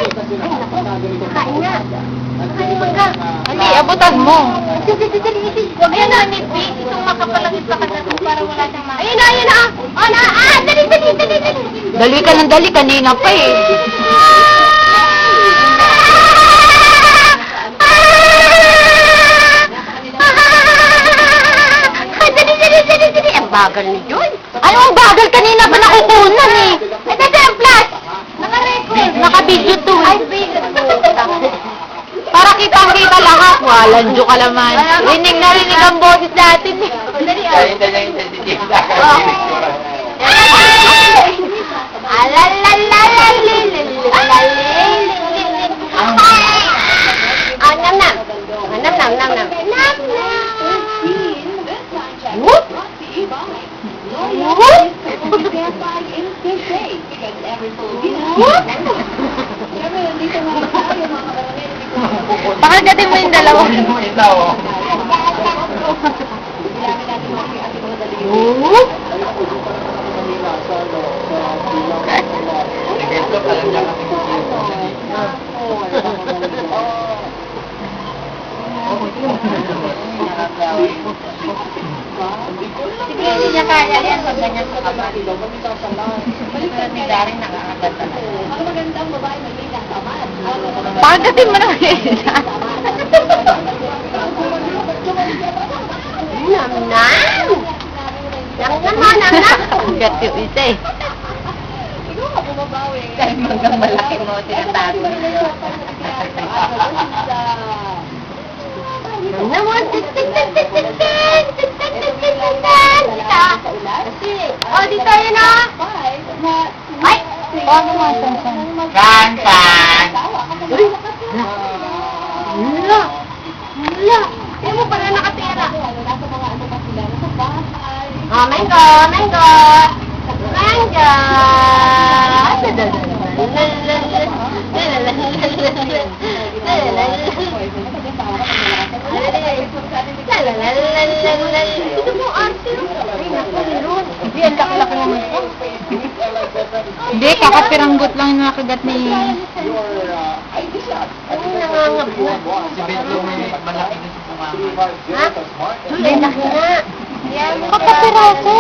Kain nga. Kain mangga. Ali, abutan mo. Huwag yan na, nipis. Itong makapalagit sa kanya para wala siyang mga... Ayun na, ayun na. Oh, na, dali. Dali ka ng dali, kanina pa eh. Dali. Ang bagal ni Joy. Ano ang bagal? Kanina pa nakukunan eh. Ay, dali ang flash. Naka-record. Naka-video to eh. Ay, video. Para kitang-kita lahat. Walanjo ka naman. Rinig na rinig ang boses natin eh. Dali, Whoop! Pakagatin mo yung dalawa. Whoop! Sige, hindi niya kaya yan. Pag ganyan ko naman. May garing nakakagat talaga. Ang magandang babae maging nakamad. Pakagatin mo naman yung isa. Nam-nam! Pagat yung isa eh. Ikaw nga bumabawi. Dahil hanggang malaki mo, tinatago. Oh, dito yun ah! Ay! Kansan! Wala! Hindi mo pala nakatira. Oh, mango! Ito mo, ate. Ay, naku, Ron. Hindi, ang laki-laki naman ito. Hindi, kakapiranggot lang yung nakagat ni... Ay, nangangap na. Ha? Ay, laki nga. Kapapiraso.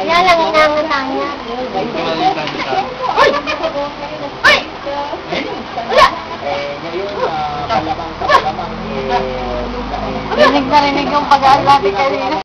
Yan lang inangatang niya. Ay! Ay! Wala! Rinig na rinig yung pag-aalati kanina.